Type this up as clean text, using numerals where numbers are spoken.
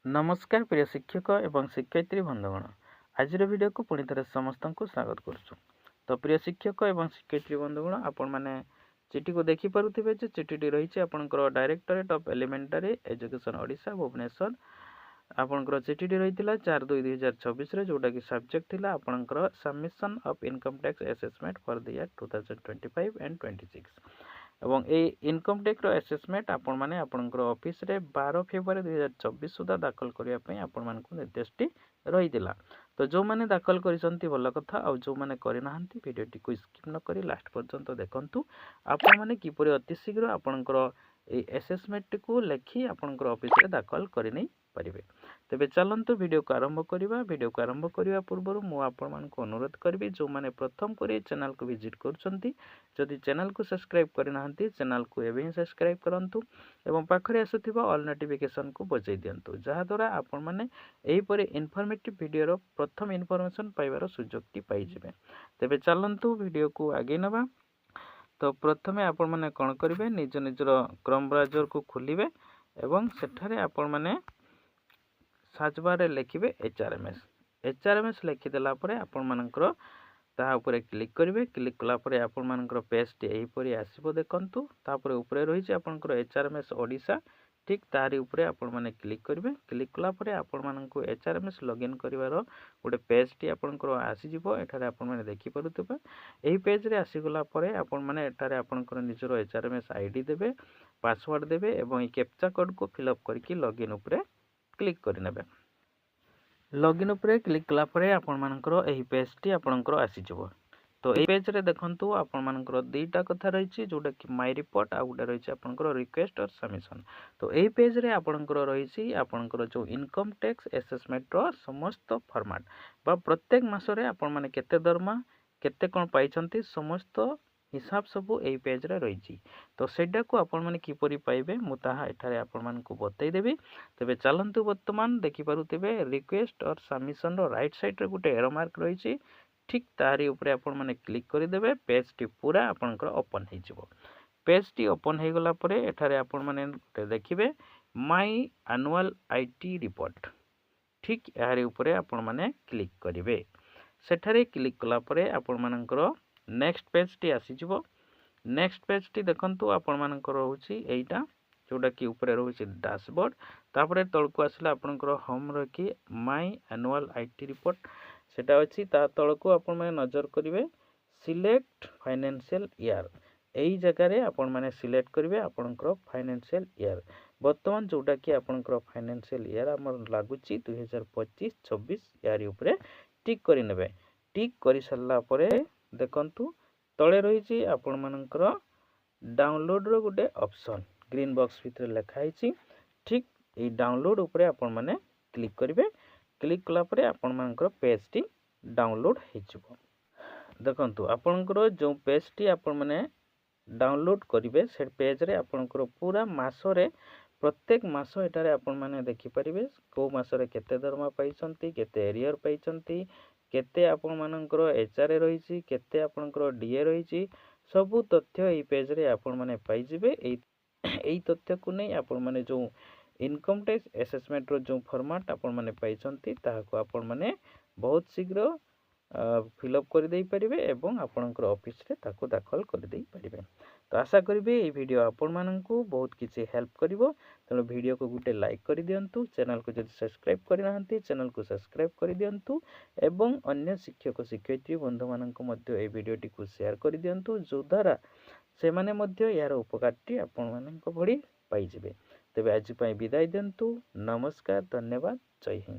नमस्कार प्रिय शिक्षक एवं शिक्षयित्री बंधुगण आज वीडियो को पुणी थे समस्त को स्वागत करुँ। तो प्रिय शिक्षक एवं शिक्षयित्री बंधुगण आपण मैंने चिठी को देखिपे चिठी रही आपंकर directorate of elementary education Odisha Bhubaneswar आपंकर चिठी रही 4/2/2024 जोटा कि सब्जेक्ट थिला आपंकर submission of income tax assessment for the year 2025 and 26 एवं ए इनकम टैक्स असेसमेंट आपण माने आपनकर ऑफिस रे 12 फेब्रुआरी 2024 सुधा दाखल करिया पई आपण मानकु निर्देशटी रहितिला। तो जो माने दाखल करिसंती भल कथा आ जो माने करि नाहंती वीडियोटी को स्किप न करी लास्ट पर्यंत देखंतु आपण माने किपरि अति शीघ्र आपनकर ए असेसमेंट को लेखि आपनकर ऑफिस रे दाखल करि नै परिबे। तेबे चलंतु वीडियो को आरंभ करबा पूर्व मु आपण मानकु अनुरोध करबी जो माने प्रथम करी चैनल को विजिट करछंती जदि चैनल को सब्सक्राइब करि नाहंती चैनल को एबे ही सब्सक्राइब करंतु एवं पाखरे आसुथिबा ऑल नोटिफिकेशन को बजाई दियंतु जहा द्वारा आपण माने एही परे इन्फॉर्मेटिव वीडियो रो प्रथम इन्फॉर्मेशन पाइबार सुजोगटी पाइ जिवे। तेबे चलंतु वीडियो को आगे नबा। तो प्रथमे आपण माने कोन करिवे निज निजर क्रोम ब्राउजर को खोलिबे एवं सेठारे आपण माने सर्च बार रे लिखिबे एचआरएमएस लिखि देला परे आपण मानकर ता ऊपर क्लिक करिवे। क्लिक कला परे आपण मानकर पेज टी एही परी आसीबो देखंतु तापर ऊपर रही छै आपनकर एचआरएमएस ओडिशा ठीक तारी ऊपर आपण माने क्लिक करिवे। क्लिक कला परे आपण माननको एचआरएमएस लॉगिन करिवार गोटे पेज टी आपनकर आसी जिवो। एठारे आपण माने देखि परुतबे एही पेज रे आसी गला परे आपण माने एठारे आपनकर निजरो एचआरएमएस आईडी देबे पासवर्ड देबे एवं ई कैप्चा कोड को फिल अप करके लॉगिन ऊपर क्लिक करिनेबे। लॉगिन उपरे क्लिक कला परे आपण मानकर एही पेज टी आपनकर आसी जिवो। तो एही पेज रे देखंतु आपण मानकर दुईटा कथा रही छि जोटा कि माय रिपोर्ट आ गुडा रही छि आपनकर रिक्वेस्ट और सबमिशन। तो एही पेज रे आपनकर रही छि आपनकर जो इनकम टैक्स असेसमेंट रो समस्त फॉर्मेट बा प्रत्येक मास रे आपण माने केते दरमा केते कोन पाइछंती समस्त हिसाब सब एही पेज रे रही छि। तो सेडा को आपण माने किपरि पाइबे मु ताहा एठारे आपण मान को बतै देबी। तबे चलंतु वर्तमान देखि पारुतिबे रिक्वेस्ट और सबमिशन रो राइट साइड रे गुटे एरो मार्क रही छि ठीक तारी ऊपर आपण माने क्लिक करि देबे पेज टी पूरा आपनकर ओपन हे जिवो। पेज टी ओपन हे गला परे एठारे आपण माने देखिबे माय एनुअल आईटी रिपोर्ट ठीक यारे ऊपर आपण माने क्लिक करिवे। सेठारे क्लिक कला परे आपण मानकर नेक्स्ट पेज टी आसी जिवो। नेक्स्ट पेज टी देखंतु आपण मानकर रहउछि एइटा जोटा कि ऊपर रहउछि डैशबोर्ड तापरे तळको आसला आपनकर होम रखी माय एनुअल आईटी रिपोर्ट सेटा अछि ता तळको आपण माने नजर करिवे सिलेक्ट फाइनेंशियल ईयर एई जगह रे आपण माने सिलेक्ट करिवे आपनकर फाइनेंशियल ईयर वर्तमान जोटा कि आपनकर फाइनेंशियल ईयर हमर लागुछि 2025-26 यारी ऊपर टिक करि नेबे। टिक करि सल्ला परे देखंतु तळे रही छि आपण मानकर डाउनलोड रो गुटे ऑप्शन ग्रीन बॉक्स भितर लिखा है ठीक ए डाउनलोड ऊपर आपण माने क्लिक करिवे। क्लिक कला परे आपण मानकर पेज टी डाउनलोड हे जिवो। देखंतु आपनकर जो पेज टी आपण माने डाउनलोड करिवे से पेज रे आपनकर पूरा मास रे प्रत्येक मास एटारे आपण माने देखि परिबे को मास रे केते दरमा पाइछंती केते एरियर पाइछंती केते आपण मानकर एचआरए रही छि केते आपनकर डीए रही छि सबु तथ्य ए पेज रे आपण माने पाइ जिवे। एई तथ्य को नै आपण माने जो इनकम टैक्स असेसमेंट रो जो फॉर्मेट आपण माने पाइछंती ताहा को आपण माने बहुत शीघ्र फिल अप कर देई परिबे एवं आपनकर ऑफिस रे ताको दाखल कर देई परिबे। तो आशा करिबे ए वीडियो आपण माननकु बहुत किछि हेल्प करिवो। तनो वीडियो को गुटे लाइक कर दियंतु चैनल को जदि सब्सक्राइब करि नाहंती चैनल को सब्सक्राइब कर दियंतु एवं अन्य शिक्षक शिक्षयित्री बंधु माननकु मध्ये ए वीडियो टी को शेयर कर दियंतु जो द्वारा से माने मध्ये यार उपकारटी आपण माननक भडी पाइ जिवे। तबे आज पई विदाय दियंतु। नमस्कार, धन्यवाद, जय हिंद।